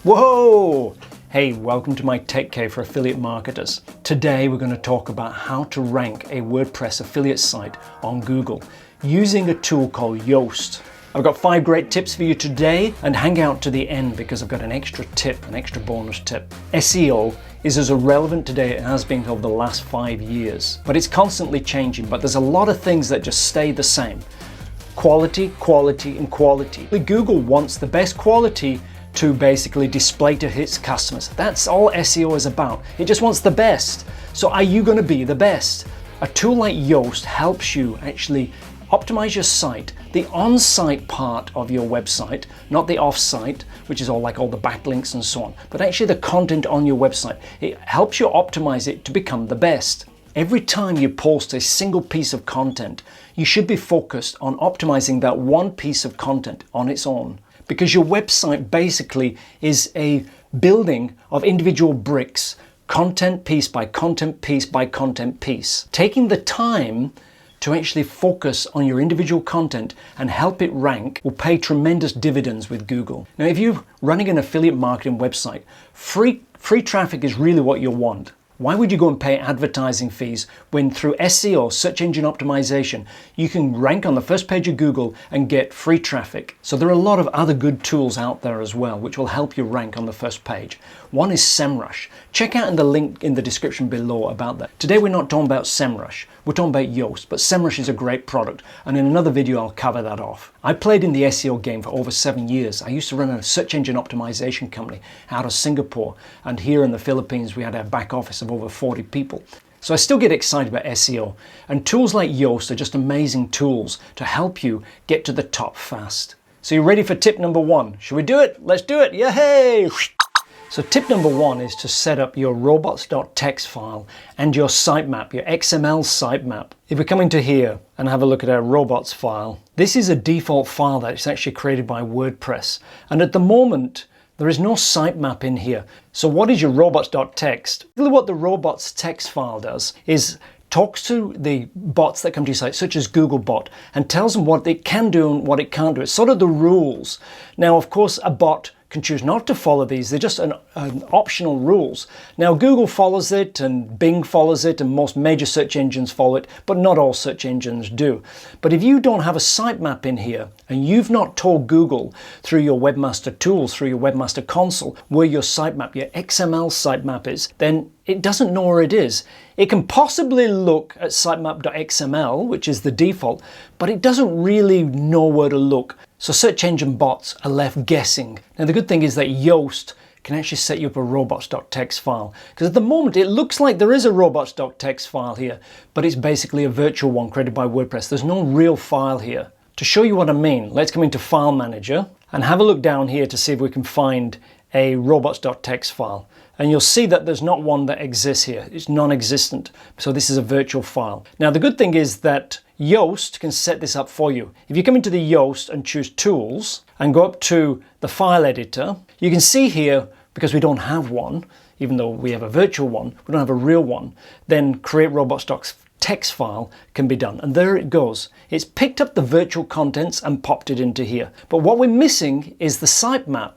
Whoa! Hey, welcome to my Tech Cave for affiliate marketers. Today we're going to talk about how to rank a WordPress affiliate site on Google using a tool called Yoast. I've got 5 great tips for you today, and hang out to the end because I've got an extra tip, an extra bonus tip. SEO is as relevant today as it has been over the last 5 years, but it's constantly changing, but there's a lot of things that just stay the same. Quality, quality, and quality. Google wants the best quality to basically display to its customers. That's all SEO is about. It just wants the best. So are you going to be the best? A tool like Yoast helps you actually optimize your site, the on-site part of your website, not the off-site, which is all like all the backlinks and so on, but actually the content on your website. It helps you optimize it to become the best. Every time you post a single piece of content, you should be focused on optimizing that one piece of content on its own. Because your website basically is a building of individual bricks, content piece by content piece by content piece. Taking the time to actually focus on your individual content and help it rank will pay tremendous dividends with Google. Now, if you're running an affiliate marketing website, free traffic is really what you want. Why would you go and pay advertising fees when through SEO, search engine optimization, you can rank on the first page of Google and get free traffic? So there are a lot of other good tools out there as well, which will help you rank on the first page. One is SEMrush. Check out in the link in the description below about that. Today we're not talking about SEMrush, we're talking about Yoast, but SEMrush is a great product, and in another video I'll cover that off. I played in the SEO game for over 7 years. I used to run a search engine optimization company out of Singapore, and here in the Philippines we had a back office of over 40 people. So I still get excited about SEO, and tools like Yoast are just amazing tools to help you get to the top fast. So you ready for tip number 1? Should we do it? Let's do it! Yay! So tip number 1 is to set up your robots.txt file and your sitemap, your XML sitemap. If we come into here and have a look at our robots file, this is a default file that is actually created by WordPress. And at the moment, there is no sitemap in here. So what is your robots.txt? Really what the robots.txt file does is talks to the bots that come to your site, such as Googlebot, and tells them what it can do and what it can't do. It's sort of the rules. Now, of course, a bot can choose not to follow these. They're just an optional rules. Now, Google follows it, and Bing follows it, and most major search engines follow it, but not all search engines do. But if you don't have a sitemap in here, and you've not told Google through your Webmaster tools, through your Webmaster Console, where your sitemap, your XML sitemap is, then it doesn't know where it is. It can possibly look at sitemap.xml, which is the default, but it doesn't really know where to look. So search engine bots are left guessing. Now the good thing is that Yoast can actually set you up a robots.txt file, because at the moment it looks like there is a robots.txt file here, but it's basically a virtual one created by WordPress. There's no real file here. To show you what I mean, let's come into File Manager and have a look down here to see if we can find a robots.txt file. And you'll see that there's not one that exists here. It's non-existent. So this is a virtual file. Now the good thing is that Yoast can set this up for you. If you come into the Yoast and choose Tools and go up to the File Editor, you can see here, because we don't have one, even though we have a virtual one, we don't have a real one, then create robots.txt file can be done. And there it goes. It's picked up the virtual contents and popped it into here. But what we're missing is the sitemap.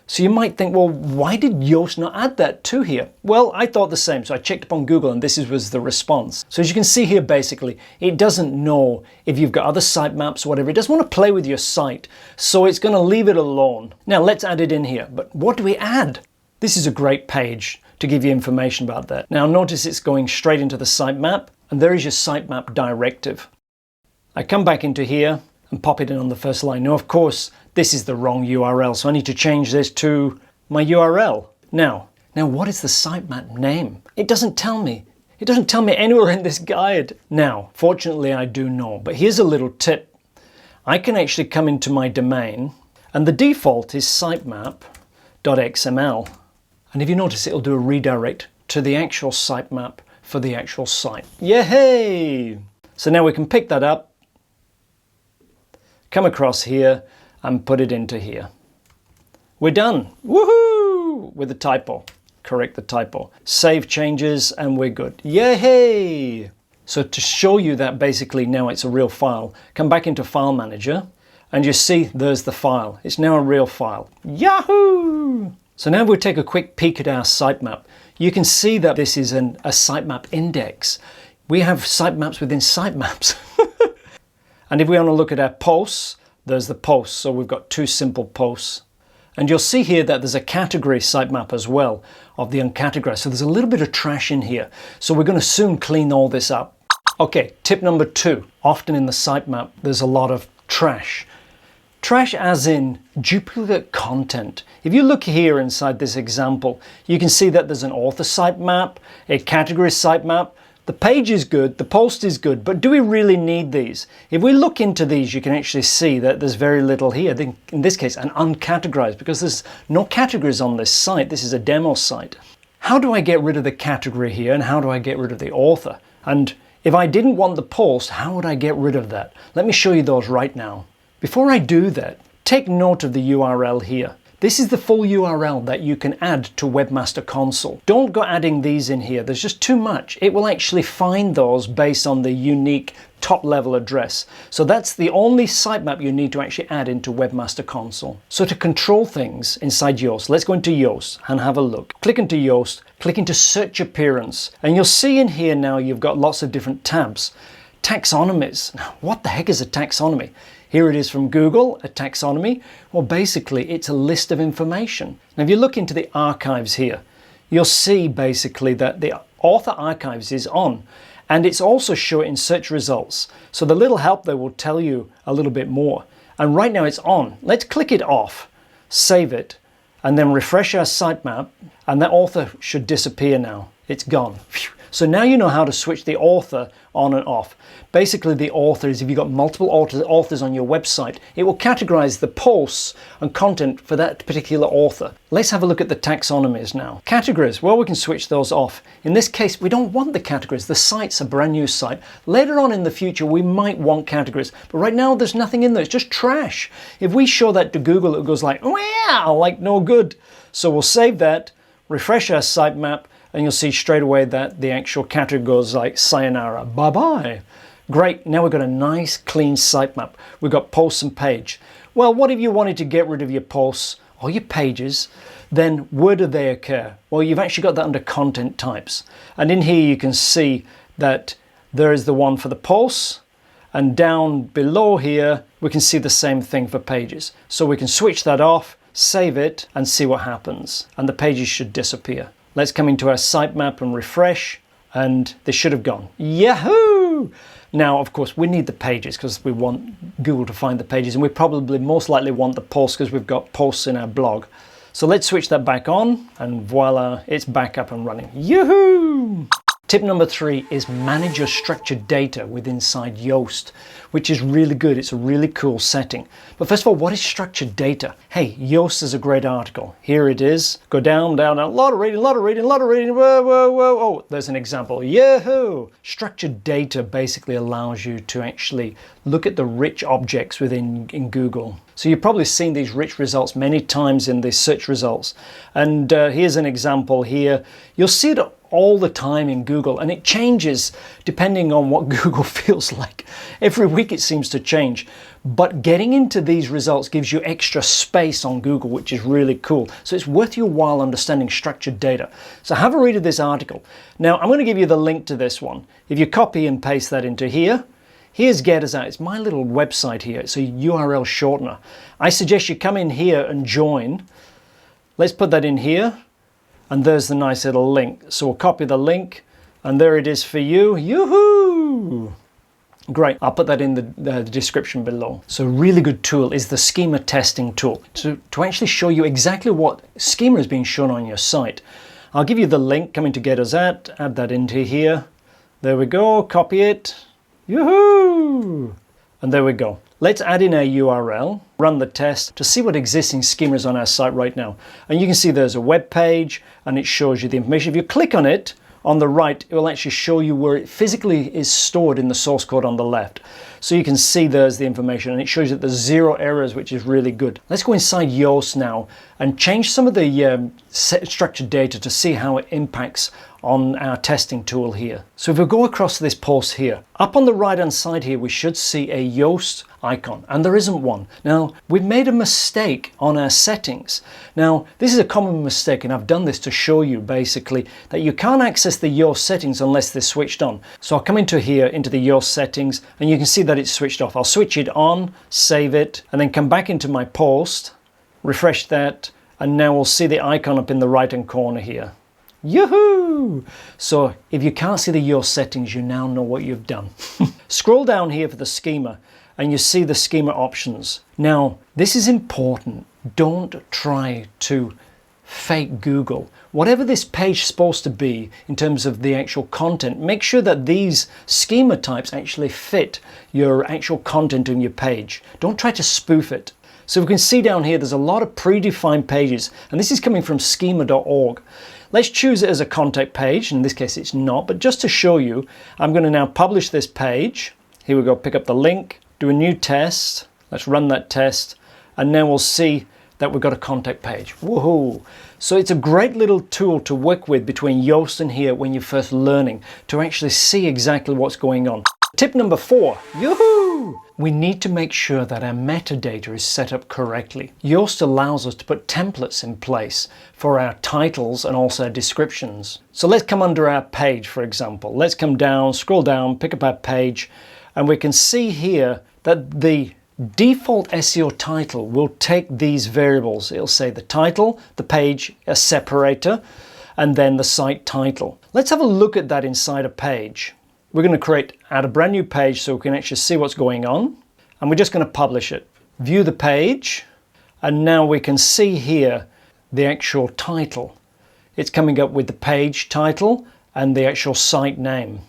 So you might think, well, why did Yoast not add that to here? Well, I thought the same, so I checked up on Google and this was the response. So as you can see here, basically, it doesn't know if you've got other sitemaps or whatever. It doesn't want to play with your site, so it's going to leave it alone. Now let's add it in here, but what do we add? This is a great page to give you information about that. Now notice it's going straight into the sitemap, and there is your sitemap directive. I come back into here and pop it in on the first line. Now, of course, this is the wrong URL, so I need to change this to my URL. Now what is the sitemap name? It doesn't tell me. It doesn't tell me anywhere in this guide. Now, fortunately, I do know, but here's a little tip. I can actually come into my domain, and the default is sitemap.xml. And if you notice, it'll do a redirect to the actual sitemap for the actual site. Yay! So now we can pick that up, come across here, and put it into here. We're done. Woohoo! With the typo. Correct the typo. Save changes and we're good. Yay! So to show you that basically now it's a real file, come back into File Manager and you see there's the file. It's now a real file. Yahoo! So now we'll take a quick peek at our sitemap. You can see that this is a sitemap index. We have sitemaps within sitemaps. And if we want to look at our posts, there's the posts. So we've got 2 simple posts. And you'll see here that there's a category sitemap as well of the uncategorized. So there's a little bit of trash in here. So we're going to soon clean all this up. Okay, tip number 2. Often in the sitemap, there's a lot of trash. Trash as in duplicate content. If you look here inside this example, you can see that there's an author sitemap, a category sitemap. The page is good, the post is good, but do we really need these? If we look into these, you can actually see that there's very little here. In this case, an uncategorized, because there's no categories on this site. This is a demo site. How do I get rid of the category here, and how do I get rid of the author? And if I didn't want the post, how would I get rid of that? Let me show you those right now. Before I do that, take note of the URL here. This is the full URL that you can add to Webmaster Console. Don't go adding these in here. There's just too much. It will actually find those based on the unique top level address. So that's the only sitemap you need to actually add into Webmaster Console. So to control things inside Yoast, let's go into Yoast and have a look. Click into Yoast, click into Search Appearance, and you'll see in here now you've got lots of different tabs. Taxonomies. Now, what the heck is a taxonomy? Here it is from Google, a taxonomy. Well, basically, it's a list of information. Now, if you look into the archives here, you'll see basically that the author archives is on, and it's also shown in search results. So the little help there will tell you a little bit more. And right now it's on. Let's click it off, save it, and then refresh our sitemap, and that author should disappear now. It's gone. Phew. So now you know how to switch the author on and off. Basically, the author is if you've got multiple authors on your website, it will categorize the posts and content for that particular author. Let's have a look at the taxonomies now. Categories, well, we can switch those off. In this case, we don't want the categories. The site's a brand new site. Later on in the future, we might want categories, but right now there's nothing in there. It's just trash. If we show that to Google, it goes like, wow, like no good. So we'll save that, refresh our sitemap, and you'll see straight away that the actual category goes like sayonara, bye-bye. Great, now we've got a nice clean sitemap. We've got posts and page. Well, what if you wanted to get rid of your posts or your pages? Then where do they occur? Well, you've actually got that under content types. And in here you can see that there is the one for the posts, and down below here we can see the same thing for pages. So we can switch that off, save it, and see what happens. And the pages should disappear. Let's come into our sitemap and refresh, and they should have gone. Yahoo! Now, of course, we need the pages because we want Google to find the pages, and we probably most likely want the posts because we've got posts in our blog. So let's switch that back on, and voila, it's back up and running. Yahoo! Tip number 3 is manage your structured data within inside Yoast, which is really good. It's a really cool setting. But first of all, what is structured data? Hey, Yoast is a great article. Here it is. Go down, down, down. A lot of reading, whoa, whoa, whoa. Oh, there's an example. Yahoo! Structured data basically allows you to actually look at the rich objects within Google. So you've probably seen these rich results many times in the search results. And here's an example here. You'll see it all the time in Google, and it changes depending on what Google feels like. Every week it seems to change. But getting into these results gives you extra space on Google, which is really cool. So it's worth your while understanding structured data. So have a read of this article. Now, I'm going to give you the link to this one. If you copy and paste that into here, here's Get Us Out. It's my little website here. It's a URL shortener. I suggest you come in here and join. Let's put that in here. And there's the nice little link. So we'll copy the link, and there it is for you. Yoo-hoo! Great, I'll put that in the description below. So a really good tool is the schema testing tool to actually show you exactly what schema is being shown on your site. I'll give you the link coming to Get Us At, add that into here. There we go, copy it. Yoo-hoo! And there we go. Let's add in our URL, run the test to see what existing schema is on our site right now. And you can see there's a web page and it shows you the information. If you click on it on the right, it will actually show you where it physically is stored in the source code on the left. So you can see there's the information, and it shows that there's 0 errors, which is really good. Let's go inside Yoast now and change some of the structured data to see how it impacts on our testing tool here. So if we go across this post here, up on the right hand side here, we should see a Yoast icon, and there isn't one. Now, we've made a mistake on our settings. Now, this is a common mistake, and I've done this to show you basically that you can't access the Yoast settings unless they're switched on. So I'll come into here, into the Yoast settings, and you can see that it's switched off. I'll switch it on, save it, and then come back into my post, refresh that, and now we'll see the icon up in the right hand corner here. Yoo-hoo! So if you can't see the Yoast settings, you now know what you've done. Scroll down here for the schema, and you see the schema options. Now, this is important. Don't try to fake Google. Whatever this page is supposed to be in terms of the actual content, make sure that these schema types actually fit your actual content in your page. Don't try to spoof it. So we can see down here, there's a lot of predefined pages, and this is coming from schema.org. Let's choose it as a contact page. In this case, it's not, but just to show you, I'm going to now publish this page. Here we go, pick up the link, do a new test. Let's run that test, and now we'll see that we've got a contact page. Woohoo! So it's a great little tool to work with between Yoast and here when you're first learning to actually see exactly what's going on. Tip number 4, yoo-hoo! We need to make sure that our metadata is set up correctly. Yoast allows us to put templates in place for our titles and also our descriptions. So let's come under our page, for example. Let's come down, scroll down, pick up our page, and we can see here that the default SEO title will take these variables. It'll say the title, the page, a separator, and then the site title. Let's have a look at that inside a page. We're going to add a brand new page so we can actually see what's going on, and we're just going to publish it. View the page, and now we can see here the actual title. It's coming up with the page title and the actual site name.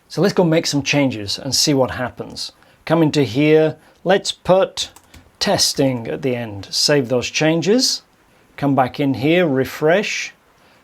So let's go make some changes and see what happens. Come into here, let's put testing at the end. Save those changes, come back in here, refresh,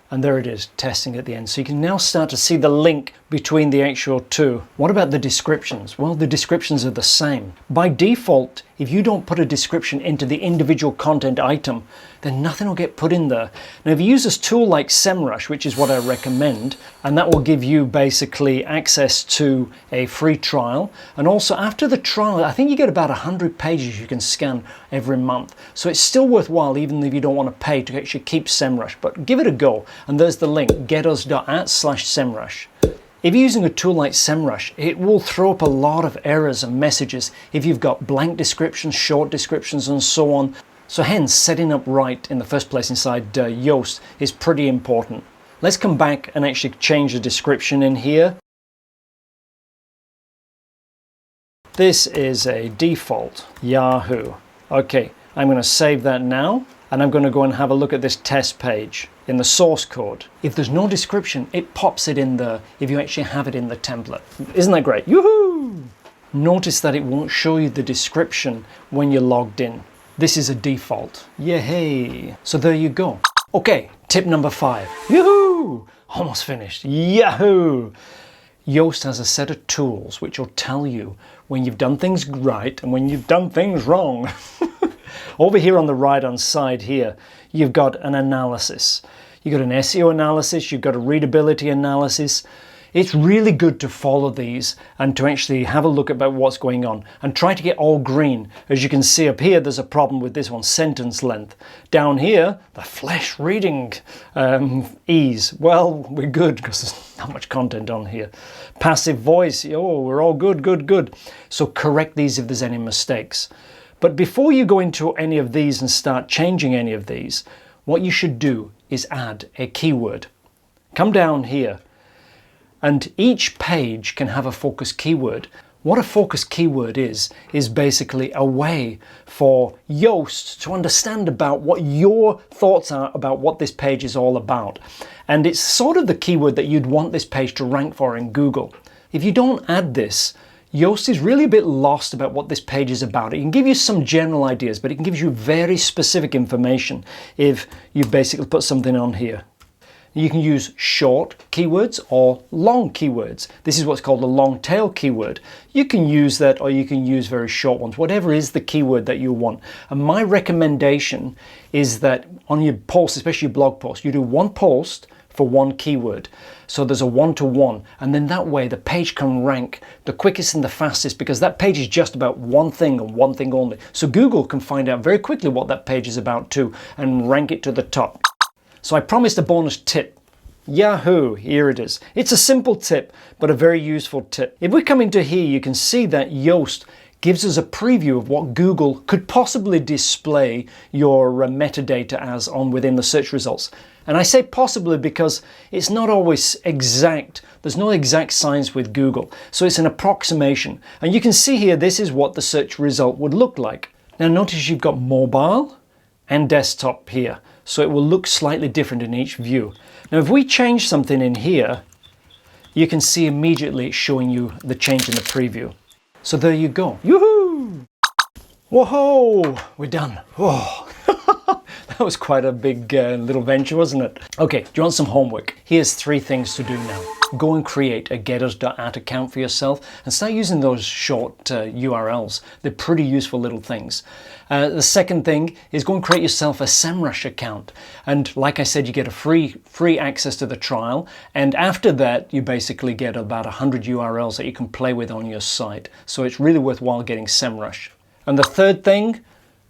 and there it is, testing at the end. So you can now start to see the link between the actual two. What about the descriptions? Well, the descriptions are the same. By default, if you don't put a description into the individual content item, then nothing will get put in there. Now, if you use this tool like SEMrush, which is what I recommend, and that will give you basically access to a free trial. And also after the trial, I think you get about 100 pages you can scan every month. So it's still worthwhile, even if you don't want to pay to actually keep SEMrush, but give it a go. And there's the link, getus.at/SEMrush. If you're using a tool like SEMrush, it will throw up a lot of errors and messages if you've got blank descriptions, short descriptions, and so on. So hence, setting up right in the first place inside Yoast is pretty important. Let's come back and actually change the description in here. This is a default Yahoo. Okay, I'm going to save that now, and I'm going to go and have a look at this test page in the source code. If there's no description, it pops it in there if you actually have it in the template. Isn't that great? Yoo-hoo! Notice that it won't show you the description when you're logged in. This is a default. Yay! So there you go. Okay, tip number 5. Yoo-hoo! Almost finished. Yahoo! Yoast has a set of tools which will tell you when you've done things right and when you've done things wrong. Over here on the right hand side here, you've got an analysis. You've got an SEO analysis, you've got a readability analysis. It's really good to follow these and to actually have a look about what's going on and try to get all green. As you can see up here, there's a problem with this one, sentence length. Down here, the flash reading ease. Well, we're good because there's not much content on here. Passive voice, oh, we're all good, good, good. So correct these if there's any mistakes. But before you go into any of these and start changing any of these, what you should do is add a keyword. Come down here. And each page can have a focus keyword. What a focus keyword is basically a way for Yoast to understand about what your thoughts are about what this page is all about. And it's sort of the keyword that you'd want this page to rank for in Google. If you don't add this, Yoast is really a bit lost about what this page is about. It can give you some general ideas, but it can give you very specific information if you basically put something on here. You can use short keywords or long keywords. This is what's called a long tail keyword. You can use that, or you can use very short ones, whatever is the keyword that you want. And my recommendation is that on your posts, especially your blog posts, you do one post for one keyword. So there's a 1-to-1, and then that way the page can rank the quickest and the fastest, because that page is just about one thing and one thing only. So Google can find out very quickly what that page is about too and rank it to the top. So I promised a bonus tip. Yahoo, here it is. It's a simple tip, but a very useful tip. If we come into here, you can see that Yoast gives us a preview of what Google could possibly display your metadata as on within the search results. And I say possibly because it's not always exact. There's no exact science with Google. So it's an approximation. And you can see here, this is what the search result would look like. Now notice you've got mobile and desktop here. So it will look slightly different in each view. Now if we change something in here, you can see immediately it's showing you the change in the preview. So there you go. Yoo-hoo! Whoa, we're done. Whoa. That was quite a big little venture, wasn't it? Okay, do you want some homework? Here's 3 things to do now. Go and create a getters.at account for yourself and start using those short URLs. They're pretty useful little things. The second thing is go and create yourself a SEMrush account. And like I said, you get a free access to the trial. And after that, you basically get about 100 URLs that you can play with on your site. So it's really worthwhile getting SEMrush. And the third thing,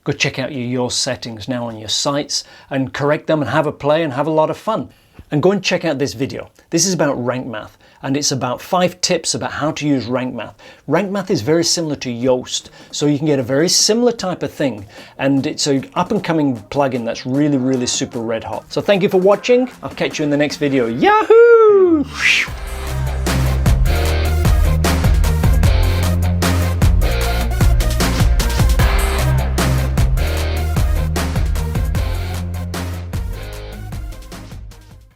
go check out your Yoast settings now on your sites and correct them and have a play and have a lot of fun. And go and check out this video. This is about rank math, and it's about 5 tips about how to use rank math. Rank math is very similar to Yoast, so you can get a very similar type of thing, and it's an up-and-coming plugin that's really super red hot. So thank you for watching. I'll catch you in the next video. Yahoo!